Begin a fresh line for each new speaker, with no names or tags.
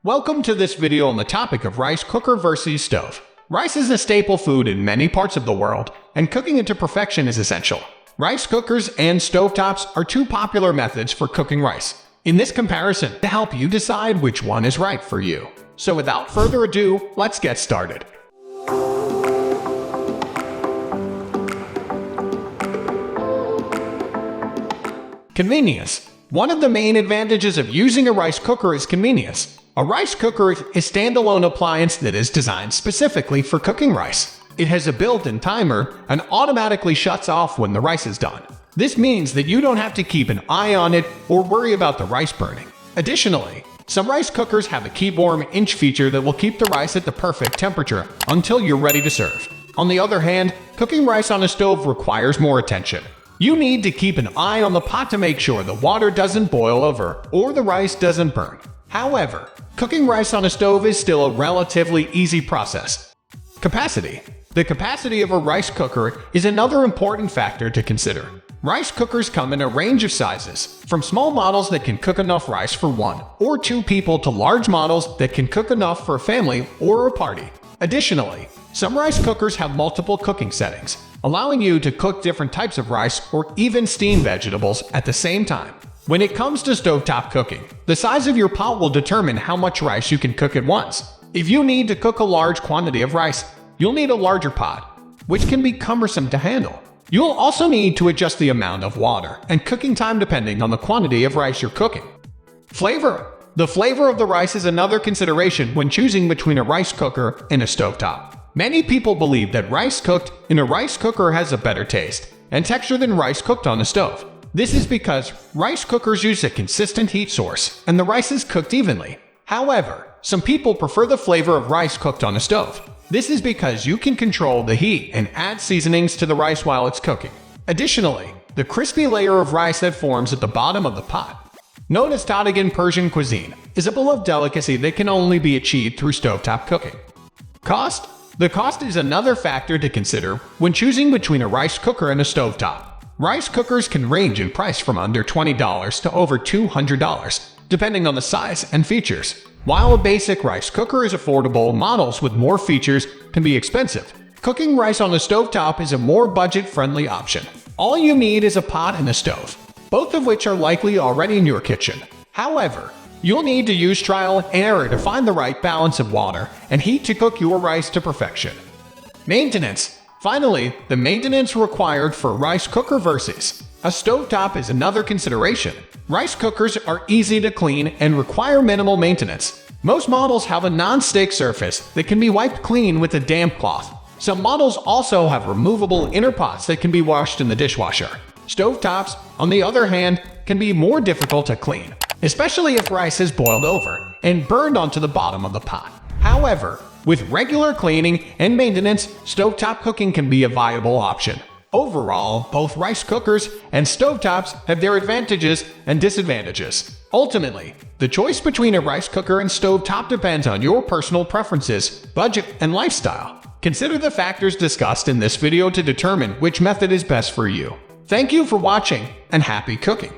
Welcome to this video on the topic of rice cooker versus stove. Rice is a staple food in many parts of the world, and cooking it to perfection is essential. Rice cookers and stovetops are two popular methods for cooking rice. In this comparison, to help you decide which one is right for you. So without further ado, let's get started. Convenience. One of the main advantages of using a rice cooker is convenience. A rice cooker is a standalone appliance that is designed specifically for cooking rice. It has a built-in timer and automatically shuts off when the rice is done. This means that you don't have to keep an eye on it or worry about the rice burning. Additionally, some rice cookers have a keep warm inch feature that will keep the rice at the perfect temperature until you're ready to serve. On the other hand, cooking rice on a stove requires more attention. You need to keep an eye on the pot to make sure the water doesn't boil over or the rice doesn't burn. However, cooking rice on a stove is still a relatively easy process. Capacity. The capacity of a rice cooker is another important factor to consider. Rice cookers come in a range of sizes, from small models that can cook enough rice for 1 or 2 people to large models that can cook enough for a family or a party. Additionally, some rice cookers have multiple cooking settings, allowing you to cook different types of rice or even steam vegetables at the same time. When it comes to stovetop cooking, the size of your pot will determine how much rice you can cook at once. If you need to cook a large quantity of rice, you'll need a larger pot, which can be cumbersome to handle. You'll also need to adjust the amount of water and cooking time depending on the quantity of rice you're cooking. Flavor. The flavor of the rice is another consideration when choosing between a rice cooker and a stovetop. Many people believe that rice cooked in a rice cooker has a better taste and texture than rice cooked on a stove. This is because rice cookers use a consistent heat source and the rice is cooked evenly. However, some people prefer the flavor of rice cooked on a stove. This is because you can control the heat and add seasonings to the rice while it's cooking. Additionally, the crispy layer of rice that forms at the bottom of the pot, known as taddig in Persian cuisine, is a beloved delicacy that can only be achieved through stovetop cooking. Cost. The cost is another factor to consider when choosing between a rice cooker and a stovetop. Rice cookers can range in price from under $20 to over $200, depending on the size and features. While a basic rice cooker is affordable, models with more features can be expensive. Cooking rice on a stovetop is a more budget-friendly option. All you need is a pot and a stove, both of which are likely already in your kitchen. However, you'll need to use trial and error to find the right balance of water and heat to cook your rice to perfection. Maintenance. Finally, the maintenance required for a rice cooker versus a stovetop is another consideration. Rice cookers are easy to clean and require minimal maintenance. Most models have a non-stick surface that can be wiped clean with a damp cloth. Some models also have removable inner pots that can be washed in the dishwasher. Stovetops, on the other hand, can be more difficult to clean, especially if rice is boiled over and burned onto the bottom of the pot. However, with regular cleaning and maintenance, stovetop cooking can be a viable option. Overall, both rice cookers and stovetops have their advantages and disadvantages. Ultimately, the choice between a rice cooker and stovetop depends on your personal preferences, budget, and lifestyle. Consider the factors discussed in this video to determine which method is best for you. Thank you for watching, and happy cooking!